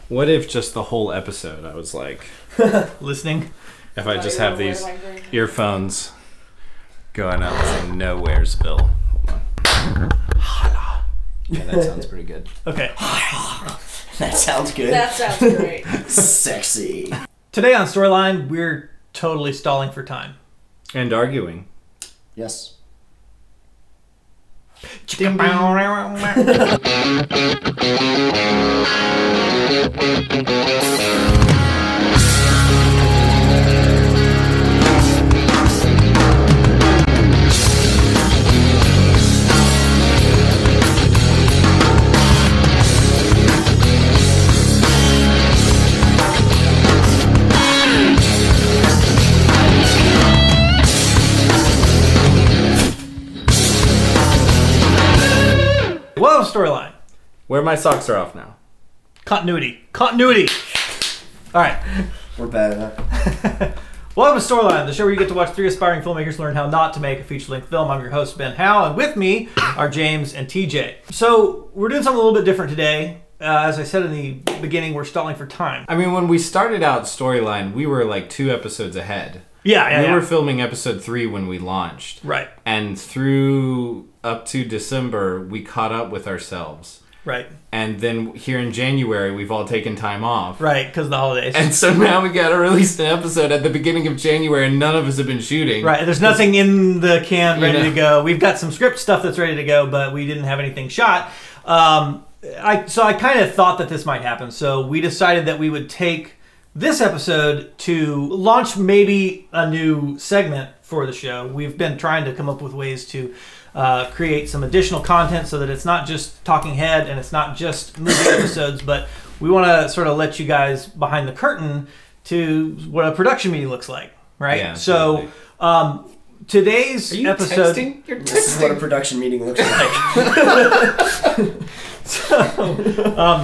What if just the whole episode I was like... Listening? If I just have these earphones going out saying Nowheresville. Hold on. Yeah, that sounds pretty good. Okay. That sounds good. That sounds great. Sexy. Today on Storyline, we're totally stalling for time. And arguing. Yes. Ding, Whoa, Storyline. Where my socks are off now. Continuity. Continuity. All right. We're bad enough. Welcome to Storyline, the show where you get to watch three aspiring filmmakers learn how not to make a feature-length film. I'm your host, Ben Howe, and with me are James and TJ. So we're doing something a little bit different today. As I said in the beginning, we're stalling for time. I mean, when we started out Storyline, we were like 2 episodes ahead. Yeah. We were filming episode 3 when we launched. Right. And through up to December, we caught up with ourselves. Right. And then here in January, we've all taken time off. Right, because of the holidays. And so now we got to release an episode at the beginning of January, and none of us have been shooting. Right, there's nothing in the can ready to go. We've got some script stuff that's ready to go, but we didn't have anything shot. So I kind of thought that this might happen. So we decided that we would take this episode to launch maybe a new segment for the show. We've been trying to come up with ways to create some additional content so that it's not just talking head and it's not just movie episodes, but we want to sort of let you guys behind the curtain to what a production meeting looks like, right? Yeah, so today's episode... Texting? You're texting. This is what a production meeting looks like.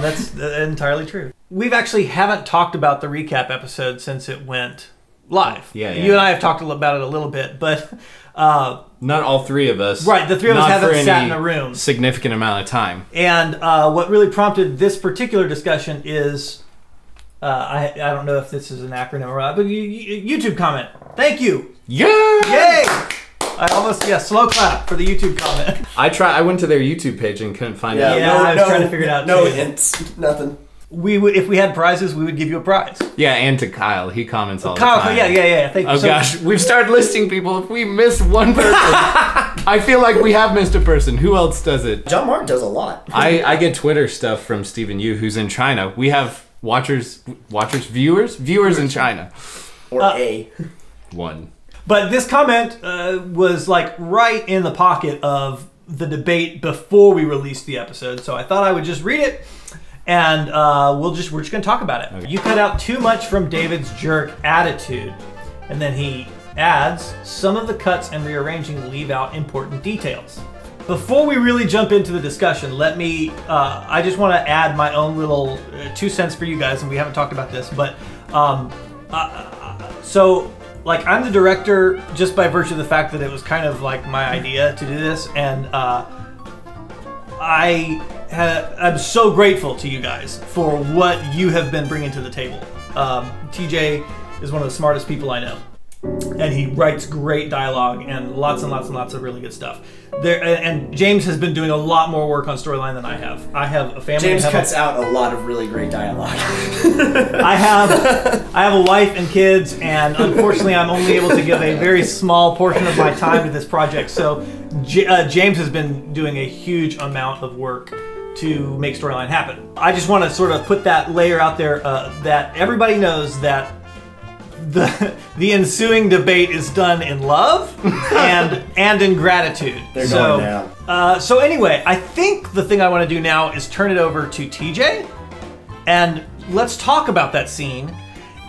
That's entirely true. We've actually haven't talked about the recap episode since it went live. Yeah. You and I have talked about it a little bit, but... not all 3 of us. Right, the 3 of us haven't sat in a room. Significant amount of time. And what really prompted this particular discussion is... I don't know if this is an acronym or not, but YouTube comment. Thank you. Yeah! Yay! I almost, slow clap for the YouTube comment. I went to their YouTube page and couldn't find it. I was trying to figure it out No too. hints. Nothing. We would, if we had prizes, we would give you a prize. Yeah, and to Kyle. He comments all the Kyle, time. yeah. Thank you. Oh gosh, we've started listing people. If we miss one person, I feel like we have missed a person. Who else does it? John Mark does a lot. I get Twitter stuff from Stephen Yu, who's in China. We have viewers in China. Or A. One. But this comment was like right in the pocket of the debate before we released the episode, so I thought I would just read it, and we're just going to talk about it. Okay. You cut out too much from David's jerk attitude, and then he adds, some of the cuts and rearranging leave out important details. Before we really jump into the discussion, let me, I just want to add my own little 2 cents for you guys, and we haven't talked about this, but so... Like, I'm the director just by virtue of the fact that it was kind of like my idea to do this, and I'm so grateful to you guys for what you have been bringing to the table. TJ is one of the smartest people I know, and he writes great dialogue and lots of really good stuff. And James has been doing a lot more work on Storyline than I have. I have a family. James cuts out a lot of really great dialogue. I have a wife and kids, and unfortunately, I'm only able to give a very small portion of my time to this project. So James has been doing a huge amount of work to make Storyline happen. I just want to sort of put that layer out there that everybody knows that the ensuing debate is done in love and in gratitude. They're going down. So anyway, I think the thing I want to do now is turn it over to TJ, and let's talk about that scene,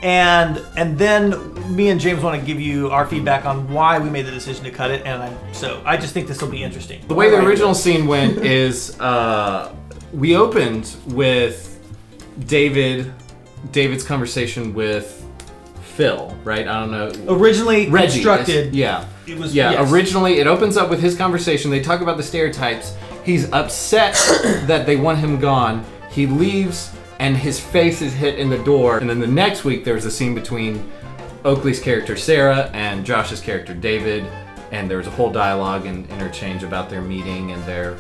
and then me and James want to give you our feedback on why we made the decision to cut it, and so I just think this will be interesting. The way the original scene went is we opened with David's conversation with Phil, right? I don't know. Originally Reggie, constructed. yeah. It was, yeah, yes. Originally it opens up with his conversation. They talk about the stereotypes. He's upset that they want him gone. He leaves, and his face is hit in the door. And then the next week, there's a scene between Oakley's character Sarah and Josh's character David, and there was a whole dialogue and interchange about their meeting and their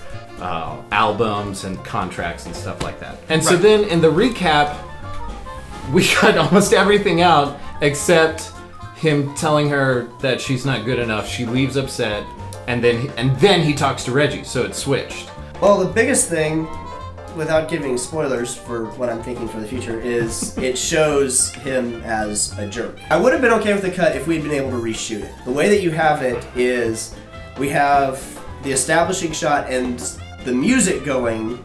albums and contracts and stuff like that. And so then in the recap, we cut almost everything out except him telling her that she's not good enough. She leaves upset, and then he talks to Reggie, so it switched. Well, the biggest thing, without giving spoilers for what I'm thinking for the future, is it shows him as a jerk. I would have been okay with the cut if we'd been able to reshoot it. The way that you have it is we have the establishing shot and the music going,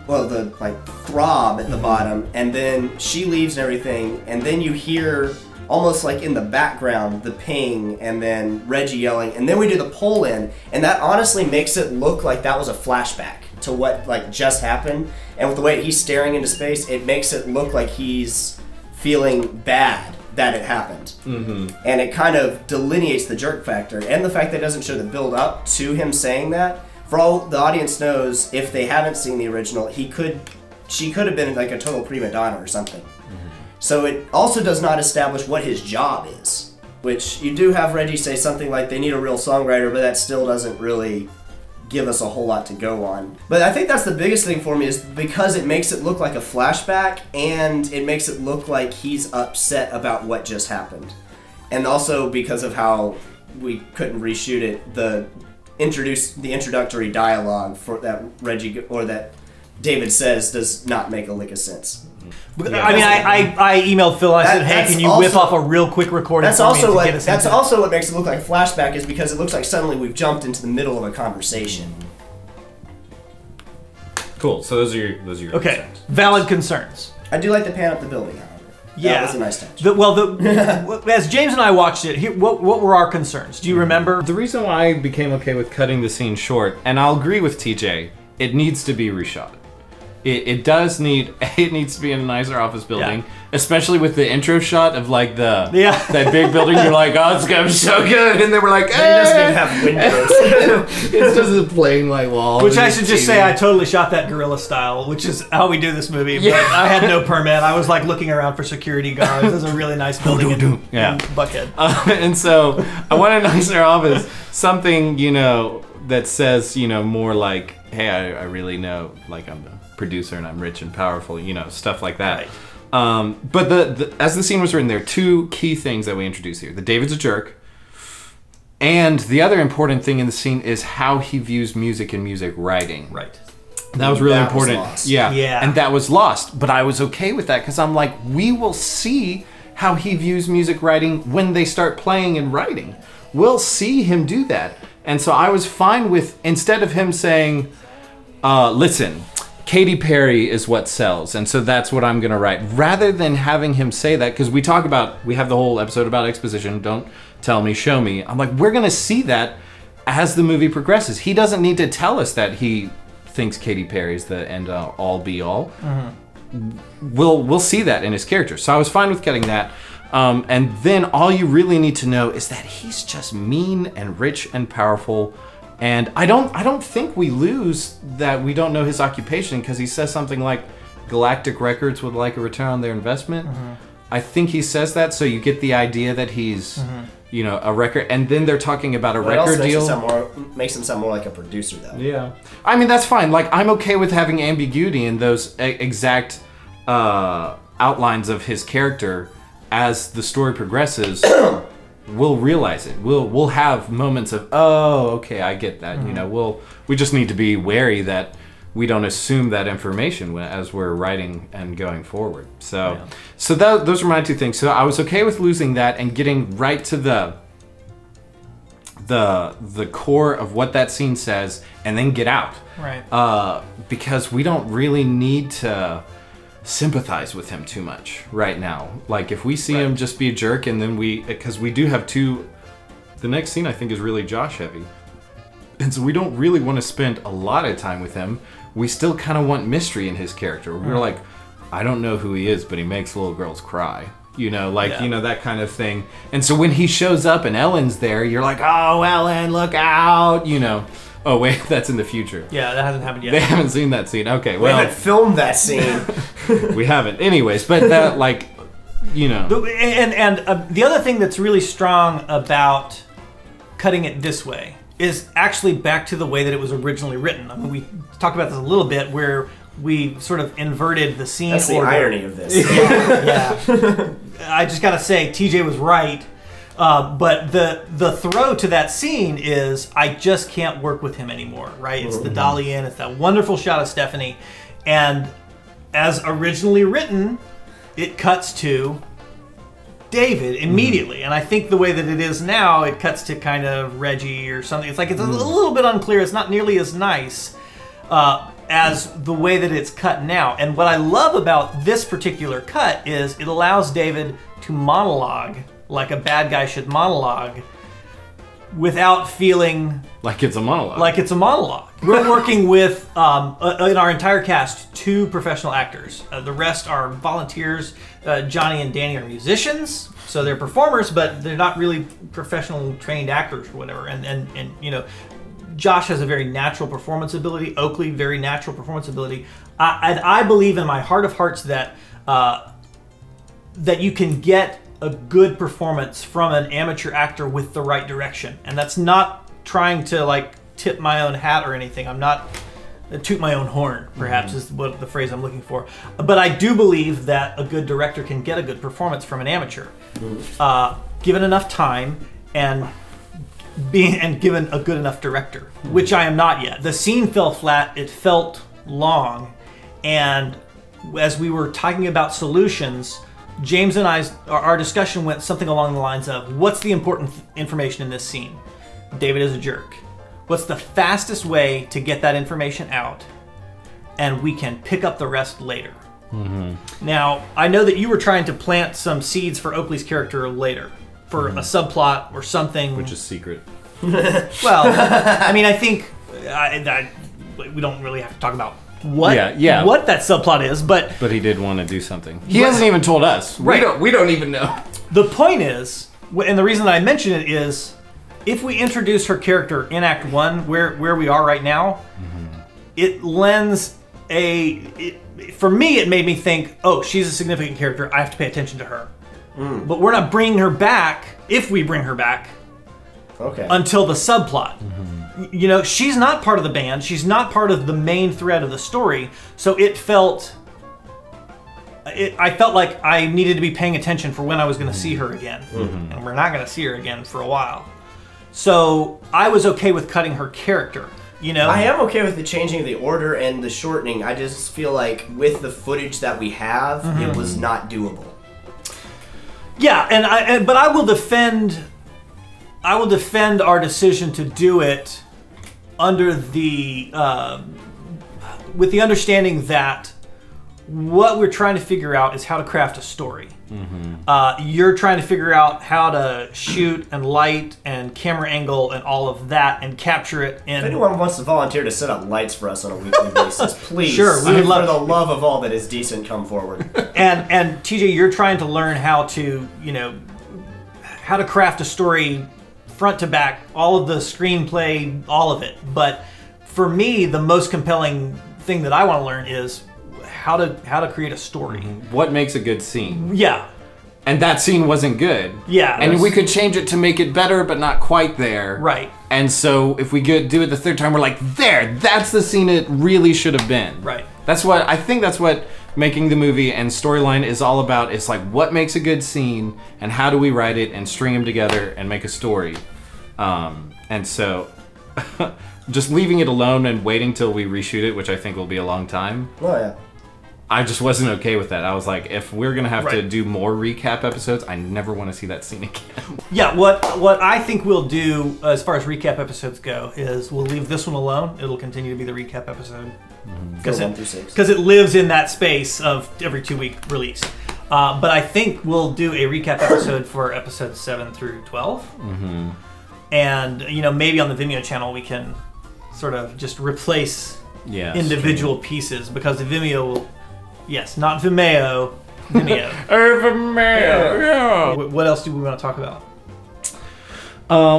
well, the like throb at the bottom, and then she leaves and everything, and then you hear almost like in the background the ping, and then Reggie yelling, and then we do the pull in, and that honestly makes it look like that was a flashback to what like just happened. And with the way he's staring into space, it makes it look like he's feeling bad that it happened. And it kind of delineates the jerk factor, and the fact that it doesn't show the build up to him saying that. For all the audience knows, if they haven't seen the original, she could have been like a total prima donna or something. So it also does not establish what his job is, which you do have Reggie say something like they need a real songwriter, but that still doesn't really give us a whole lot to go on. But I think that's the biggest thing for me, is because it makes it look like a flashback, and it makes it look like he's upset about what just happened. And also because of how we couldn't reshoot it, the introductory dialogue for that Reggie or that David says does not make a lick of sense. Yeah, I mean, I emailed Phil and I said, "Hey, can you whip off a real quick recording?" That's also what makes it look like a flashback, is because it looks like suddenly we've jumped into the middle of a conversation. Cool. So those are your okay. concerns. Valid concerns. I do like the pan up the building, however. Yeah, that was a nice touch. As James and I watched it, what were our concerns? Do you remember? The reason why I became okay with cutting the scene short, and I'll agree with TJ, it needs to be reshot. It does need. It needs to be in a nicer office building, especially with the intro shot of like that big building. You're like, oh, it's gonna be so good, and then we're like, it doesn't even have windows. It's just a plain like wall. Which I should just say, I totally shot that guerrilla style, which is how we do this movie. But I had no permit. I was like looking around for security guards. There's a really nice building in Buckhead, and so I want a nicer office, something that says more like, hey, I really know, like I'm the producer and I'm rich and powerful, stuff like that. Right. But as the scene was written, there are two key things that we introduce here. The David's a jerk, and the other important thing in the scene is how he views music and music writing. Right. That was really important. Yeah. And that was lost, but I was okay with that because I'm like, we will see how he views music writing when they start playing and writing. We'll see him do that. And so I was fine with, instead of him saying, listen, Katy Perry is what sells, and so that's what I'm gonna write. Rather than having him say that, because we have the whole episode about exposition, don't tell me, show me. I'm like, we're gonna see that as the movie progresses. He doesn't need to tell us that he thinks Katy Perry is the end all be all. We'll see that in his character. So I was fine with cutting that. And then all you really need to know is that he's just mean and rich and powerful. And I don't think we lose that we don't know his occupation, because he says something like Galactic Records would like a return on their investment. I think he says that, so you get the idea that he's a record, and then they're talking about a record deal. Makes him sound more like a producer, though. Yeah, I mean that's fine. Like, I'm okay with having ambiguity in those exact outlines of his character. As the story progresses, we'll realize it. We'll have moments of, oh, okay, I get that. We just need to be wary that we don't assume that information as we're writing and going forward. So those are my two things. So I was okay with losing that and getting right to the core of what that scene says, and then get out. Right. Because we don't really need to sympathize with him too much right now. Like, if we see him just be a jerk, and then because we do have the next scene I think is really Josh heavy, and so we don't really want to spend a lot of time with him. We still kind of want mystery in his character. We're like, I don't know who he is, but he makes little girls cry. That kind of thing. And so when he shows up and Ellen's there, you're like, oh, Ellen, look out, Oh, wait, that's in the future. Yeah, that hasn't happened yet. They haven't seen that scene. Okay, well. We haven't filmed that scene. We haven't. Anyways, but that, like, you know. And the other thing that's really strong about cutting it this way is actually back to the way that it was originally written. I mean, we talked about this a little bit, where we sort of inverted the scene. That's the irony of this. Yeah. I just gotta say, TJ was right. But the throw to that scene is, I just can't work with him anymore, right? It's the dolly in, it's that wonderful shot of Stephanie. And as originally written, it cuts to David immediately. And I think the way that it is now, it cuts to kind of Reggie or something. It's like it's a little bit unclear. It's not nearly as nice as the way that it's cut now. And what I love about this particular cut is it allows David to monologue like a bad guy should monologue without feeling like it's a monologue. Like it's a monologue. We're working with, in our entire cast, 2 professional actors. The rest are volunteers. Johnny and Danny are musicians, so they're performers, but they're not really professional trained actors or whatever. And you know, Josh has a very natural performance ability. Oakley, very natural performance ability. And I believe in my heart of hearts that that you can get a good performance from an amateur actor with the right direction. And that's not trying to like tip my own hat or anything. I'm not toot my own horn, perhaps is what the phrase I'm looking for. But I do believe that a good director can get a good performance from an amateur, given enough time and given a good enough director, which I am not yet. The scene fell flat. It felt long, and as we were talking about solutions, James and our discussion went something along the lines of, what's the important information in this scene? David is a jerk. What's the fastest way to get that information out? And we can pick up the rest later. Now, I know that you were trying to plant some seeds for Oakley's character later, for a subplot or something. Which is secret. Well, I mean, I think we don't really have to talk about what that subplot is, but he did want to do something. He hasn't even told us. Right. We don't even know. The point is, and the reason that I mention it is, if we introduce her character in Act 1, where we are right now, it lends for me, it made me think, oh, she's a significant character, I have to pay attention to her. But we're not bringing her back, if we bring her back, until the subplot. You know, she's not part of the band. She's not part of the main thread of the story. So I felt like I needed to be paying attention for when I was going to see her again. And we're not going to see her again for a while. So I was okay with cutting her character. You know, I am okay with the changing of the order and the shortening. I just feel like with the footage that we have, it was not doable. Yeah, but I will defend our decision to do it under the with the understanding that what we're trying to figure out is how to craft a story. You're trying to figure out how to shoot and light and camera angle and all of that and capture it. If anyone wants to volunteer to set up lights for us on a weekly basis, please. Sure, we would for the love of all that is decent, come forward. And TJ, you're trying to learn how to, you know, how to craft a story front to back, all of the screenplay, all of it. But for me, the most compelling thing that I want to learn is how to create a story. What makes a good scene? Yeah. And that scene wasn't good. Yeah. And we could change it to make it better, but not quite there. Right. And so if we do it the third time, we're like, that's the scene it really should have been. Right. I think that's what making the movie and storyline is all about. It's like, what makes a good scene, and how do we write it and string them together and make a story. And so just leaving it alone and waiting till we reshoot it, which I think will be a long time. Oh, yeah. I just wasn't okay with that. I was like, if we're gonna have to do more recap episodes, I never want to see that scene again. Yeah, what I think we'll do as far as recap episodes go is we'll leave this one alone. It'll continue to be the recap episode because it lives in that space of every 2-week release. But I think we'll do a recap episode for episodes 7 through 12, and you know, maybe on the Vimeo channel we can sort of just replace individual pieces, because the Vimeo will. Yes, not Vimeo. Vimeo. Vimeo. Yeah. What else do we want to talk about?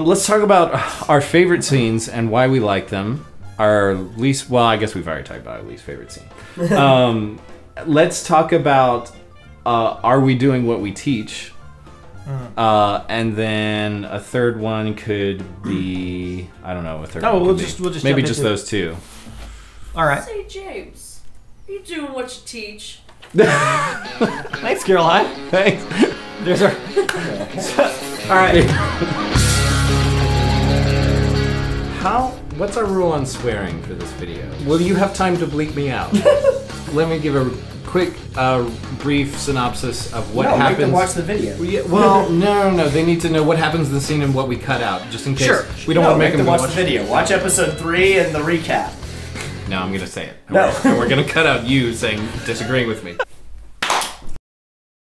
Let's talk about our favorite scenes and why we like them. Our least, well, I guess we've already talked about our least favorite scene. let's talk about are we doing what we teach? And then a third one could be, I don't know, a third one we'll could just be. Maybe jump just into those two. All right. Say, James, you doing what you teach? Thanks, Caroline. Thanks. There's our. All right. What's our rule on swearing for this video? Will you have time to bleep me out? Let me give a quick, brief synopsis of what happens. Make them watch the video. Well, no. They need to know what happens in the scene and what we cut out, just in case. Sure. We don't want to make them watch the video. Watch episode 3 and the recap. No, I'm gonna say it. No. And we're gonna cut out you saying disagreeing with me.